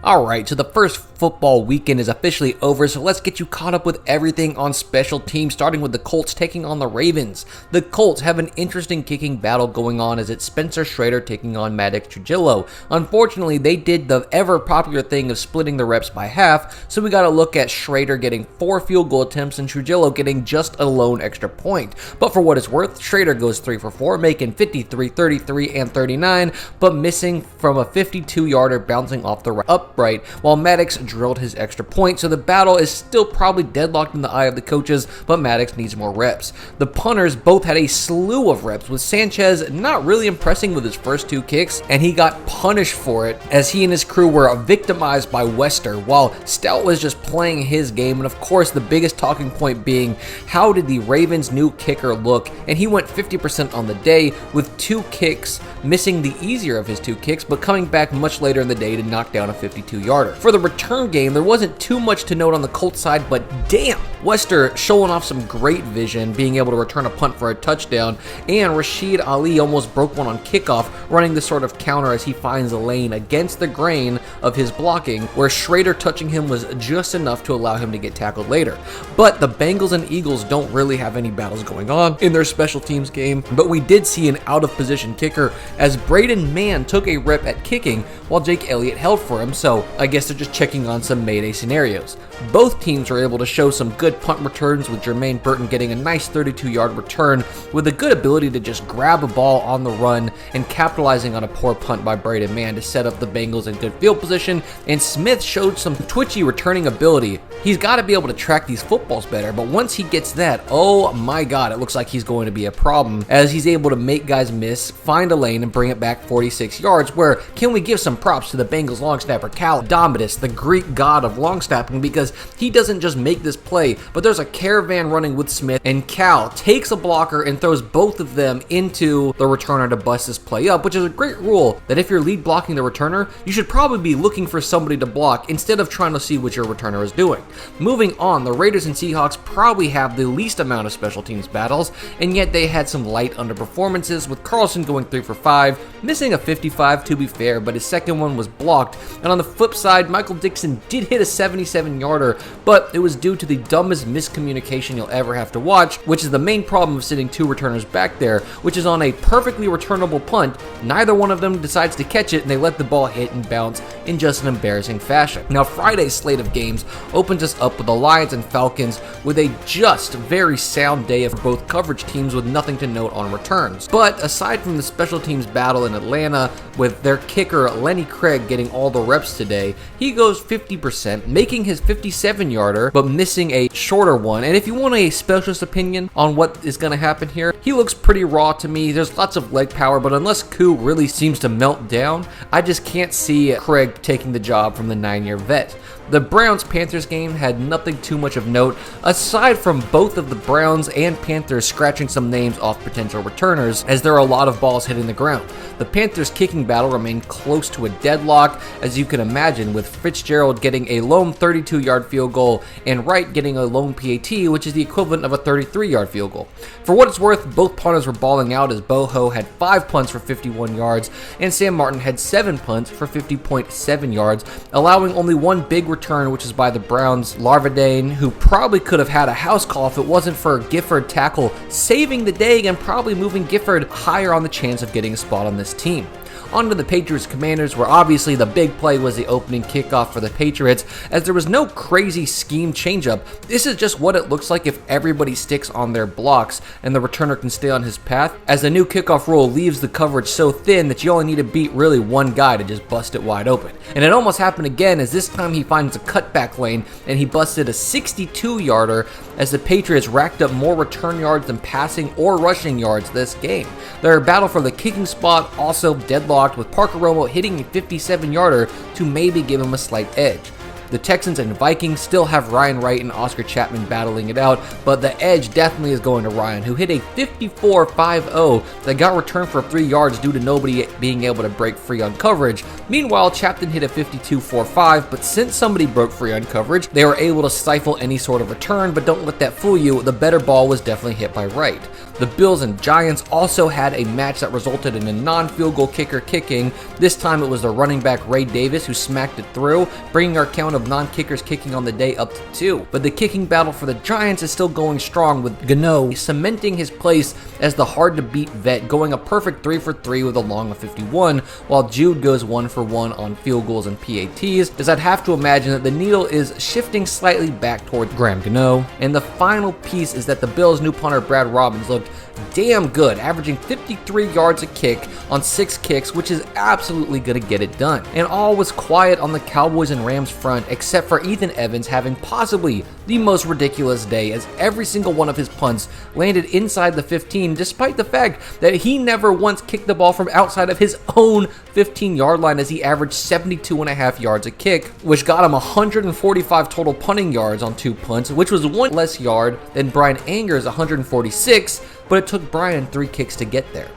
Alright, so the first football weekend is officially over, so let's get you caught up with everything on special teams, starting with the Colts taking on the Ravens. The Colts have an interesting kicking battle going on as it's Spencer Schrader taking on Maddox Trujillo. Unfortunately, they did the ever-popular thing of splitting the reps by half, so we gotta look at Schrader getting 4 field goal attempts and Trujillo getting just a lone extra point. But for what it's worth, Schrader goes 3 for 4, making 53, 33, and 39, but missing from a 52-yarder bouncing off the upright, while Maddox drilled his extra point, so the battle is still probably deadlocked in the eye of the coaches, but Maddox needs more reps. The punters both had a slew of reps, with Sanchez not really impressing with his first 2 kicks, and he got punished for it as he and his crew were victimized by Wester, while Stout was just playing his game, and of course the biggest talking point being, how did the Ravens' new kicker look? And he went 50% on the day, with 2 kicks, missing the easier of his 2 kicks, but coming back much later in the day to knock down a 52-yarder. For the return game, there wasn't too much to note on the Colts side, but damn, Wester showing off some great vision, being able to return a punt for a touchdown, and Rashid Ali almost broke one on kickoff, running the sort of counter as he finds a lane against the grain of his blocking, where Schrader touching him was just enough to allow him to get tackled later. But the Bengals and Eagles don't really have any battles going on in their special teams game, but we did see an out-of-position kicker as Braden Mann took a rep at kicking while Jake Elliott held for him, so I guess they're just checking on some Mayday scenarios. Both teams were able to show some good punt returns, with Jermaine Burton getting a nice 32-yard return with a good ability to just grab a ball on the run and capitalizing on a poor punt by Braden Mann to set up the Bengals in good field position, and Smith showed some twitchy returning ability. He's got to be able to track these footballs better, but once he gets that, oh my god, it looks like he's going to be a problem as he's able to make guys miss, find a lane, and bring it back 46 yards, where can we give some props to the Bengals long snapper Cal Domitis, the Greek god of long snapping, because he doesn't just make this play, but there's a caravan running with Smith, and Cal takes a blocker and throws both of them into the returner to bust this play up, which is a great rule that if you're lead blocking the returner, you should probably be looking for somebody to block instead of trying to see what your returner is doing. Moving on, the Raiders and Seahawks probably have the least amount of special teams battles, and yet they had some light underperformances, with Carlson going 3 for 5, missing a 55 to be fair, but his second one was blocked. And on the flip side, Michael Dixon did hit a 77-yarder, but it was due to the dumbest miscommunication you'll ever have to watch, which is the main problem of sitting 2 returners back there, which is on a perfectly returnable punt, neither one of them decides to catch it, and they let the ball hit and bounce in just an embarrassing fashion. Now, Friday's slate of games opens us up with the Lions and Falcons with a just very sound day of both coverage teams with nothing to note on returns. But aside from the special teams battle in Atlanta, with their kicker Lenny Craig getting all the reps today, he goes 50%, making his 57-yarder, but missing a shorter one. And if you want a specialist opinion on what is going to happen here, he looks pretty raw to me. There's lots of leg power, but unless Koo really seems to melt down, I just can't see Craig taking the job from the 9-year vet. The Browns-Panthers game had nothing too much of note, aside from both of the Browns and Panthers scratching some names off potential returners, as there are a lot of balls hitting the ground. The Panthers' kicking battle remained close to a deadlock, as you can imagine, with Fitzgerald getting a lone 32-yard field goal and Wright getting a lone PAT, which is the equivalent of a 33-yard field goal. For what it's worth, both punters were balling out, as Boho had 5 punts for 51 yards, and Sam Martin had 7 punts for 50.7 yards, allowing only one big return, which is by the Browns' Larvadane, who probably could have had a house call if it wasn't for a Gifford tackle saving the day and probably moving Gifford higher on the chance of getting a spot on this team. On to the Patriots Commanders, where obviously the big play was the opening kickoff for the Patriots, as there was no crazy scheme changeup. This is just what it looks like if everybody sticks on their blocks and the returner can stay on his path, as the new kickoff rule leaves the coverage so thin that you only need to beat really one guy to just bust it wide open. And it almost happened again, as this time he finds a cutback lane and he busted a 62-yarder, as the Patriots racked up more return yards than passing or rushing yards this game. Their battle for the kicking spot also deadlocked, with Parker Romo hitting a 57-yarder to maybe give him a slight edge. The Texans and Vikings still have Ryan Wright and Oscar Chapman battling it out, but the edge definitely is going to Ryan, who hit a 54-5-0 that got returned for 3 yards due to nobody being able to break free on coverage. Meanwhile, Chapman hit a 52-4-5, but since somebody broke free on coverage, they were able to stifle any sort of return, but don't let that fool you, the better ball was definitely hit by Wright. The Bills and Giants also had a match that resulted in a non-field goal kicker kicking. This time it was the running back Ray Davis who smacked it through, bringing our count of non-kickers kicking on the day up to 2. But the kicking battle for the Giants is still going strong, with Gano cementing his place as the hard-to-beat vet, going a perfect 3 for 3 with a long of 51, while Jude goes 1 for 1 on field goals and PATs, as I'd have to imagine that the needle is shifting slightly back towards Graham Gano. And the final piece is that the Bills' new punter Brad Robbins looked damn good, averaging 53 yards a kick on 6 kicks, which is absolutely going to get it done. And all was quiet on the Cowboys and Rams front, except for Ethan Evans having possibly the most ridiculous day, as every single one of his punts landed inside the 15, despite the fact that he never once kicked the ball from outside of his own 15-yard line, as he averaged 72.5 yards a kick, which got him 145 total punting yards on 2 punts, which was 1 less yard than Brian Anger's 146, but it took Brian 3 kicks to get there.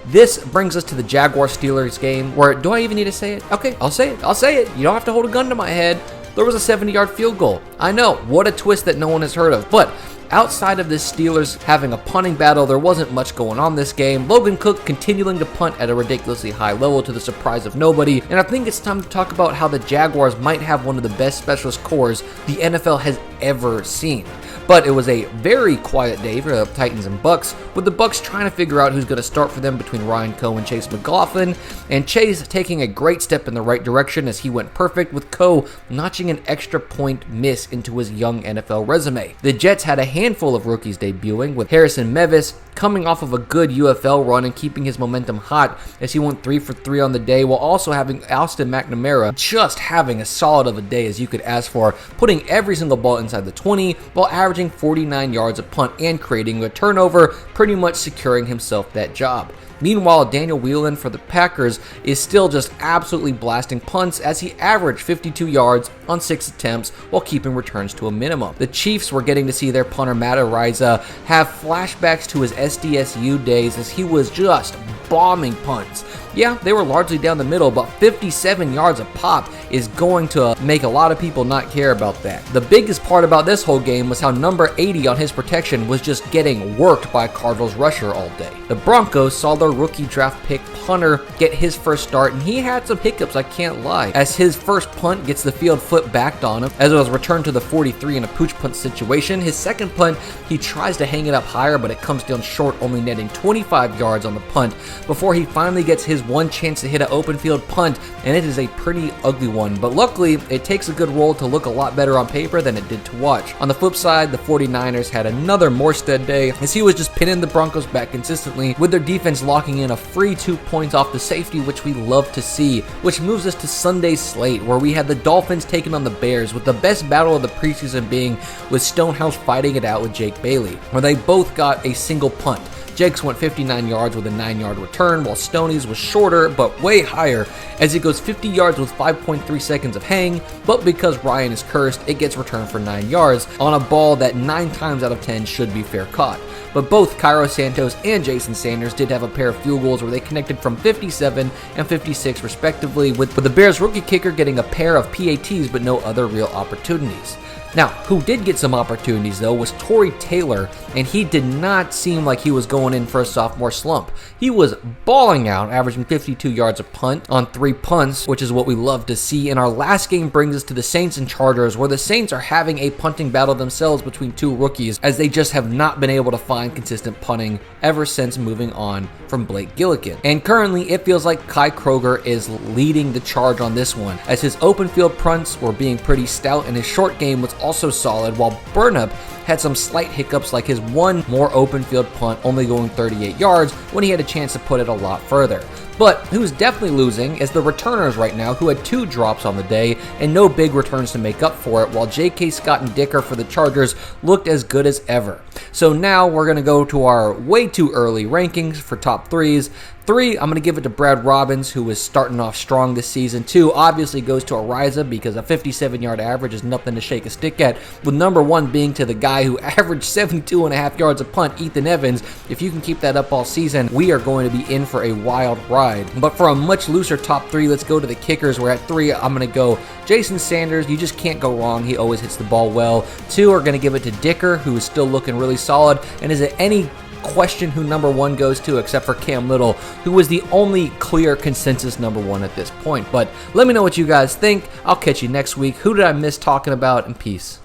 This brings us to the Jaguars-Steelers game, where, do I even need to say it? Okay, I'll say it. You don't have to hold a gun to my head. There was a 70-yard field goal. I know, what a twist that no one has heard of, but outside of this Steelers having a punting battle, there wasn't much going on this game. Logan Cook continuing to punt at a ridiculously high level to the surprise of nobody, and I think it's time to talk about how the Jaguars might have one of the best specialist corps the NFL has ever seen. But it was a very quiet day for the Titans and Bucks, with the Bucks trying to figure out who's going to start for them between Ryan Coe and Chase McLaughlin, and Chase taking a great step in the right direction as he went perfect, with Coe notching an extra point miss into his young NFL resume. The Jets had a handful of rookies debuting, with Harrison Mevis coming off of a good UFL run and keeping his momentum hot as he went 3 for 3 on the day, while also having Austin McNamara just having as solid of a day as you could ask for, putting every single ball inside the 20 while averaging 49 yards a punt and creating a turnover, pretty much securing himself that job. Meanwhile, Daniel Whelan for the Packers is still just absolutely blasting punts, as he averaged 52 yards on 6 attempts while keeping returns to a minimum. The Chiefs were getting to see their punter Matt Araiza have flashbacks to his SDSU days, as he was just bombing punts. Yeah, they were largely down the middle, but 57 yards a pop is going to make a lot of people not care about that. The biggest part about this whole game was how number 80 on his protection was just getting worked by Cardinals rusher all day. The Broncos saw their rookie draft pick punter get his first start, and he had some hiccups, I can't lie, as his first punt gets the field foot backed on him as it was returned to the 43 in a pooch punt situation. His second punt, he tries to hang it up higher, but it comes down short, only netting 25 yards on the punt before he finally gets his one chance to hit an open field punt, and it is a pretty ugly one, but luckily it takes a good roll to look a lot better on paper than it did to watch. On the flip side, the 49ers had another Morstead day, as he was just pinning the Broncos back consistently, with their defense locking in a free 2 points off the safety, which we love to see, which moves us to Sunday's slate, where we had the Dolphins taking on the Bears, with the best battle of the preseason being with Stonehouse fighting it out with Jake Bailey, where they both got a single punt. Jake's went 59 yards with a 9-yard return, while Stoney's was shorter but way higher, as it goes 50 yards with 5.3 seconds of hang, but because Ryan is cursed, it gets returned for 9 yards on a ball that 9 times out of 10 should be fair caught. But both Cairo Santos and Jason Sanders did have a pair of field goals where they connected from 57 and 56 respectively, with the Bears rookie kicker getting a pair of PATs but no other real opportunities. Now, who did get some opportunities, though, was Torrey Taylor, and he did not seem like he was going in for a sophomore slump. He was balling out, averaging 52 yards a punt on 3 punts, which is what we love to see. And our last game brings us to the Saints and Chargers, where the Saints are having a punting battle themselves between 2 rookies, as they just have not been able to find consistent punting ever since moving on from Blake Gillikin. And currently, it feels like Kai Kroger is leading the charge on this one, as his open field punts were being pretty stout, and his short game was also solid, while Burnup had some slight hiccups, like his one more open field punt only going 38 yards when he had a chance to put it a lot further. But who's definitely losing is the returners right now, who had 2 drops on the day and no big returns to make up for it, while J.K. Scott and Dicker for the Chargers looked as good as ever. So now we're going to go to our way too early rankings for top 3s. 3, I'm going to give it to Brad Robbins, who is starting off strong this season. 2, obviously goes to Ariza because a 57-yard average is nothing to shake a stick at, with number 1 being to the guy who averaged 72.5 yards a punt, Ethan Evans. If you can keep that up all season, we are going to be in for a wild ride. But for a much looser top 3, let's go to the kickers, where at 3, I'm going to go Jason Sanders. You just can't go wrong. He always hits the ball well. 2, are going to give it to Dicker, who is still looking really solid. And is it any question who number 1 goes to, except for Cam Little, who was the only clear consensus number 1 at this point? But let me know what you guys think. I'll catch you next week. Who did I miss talking about? And peace.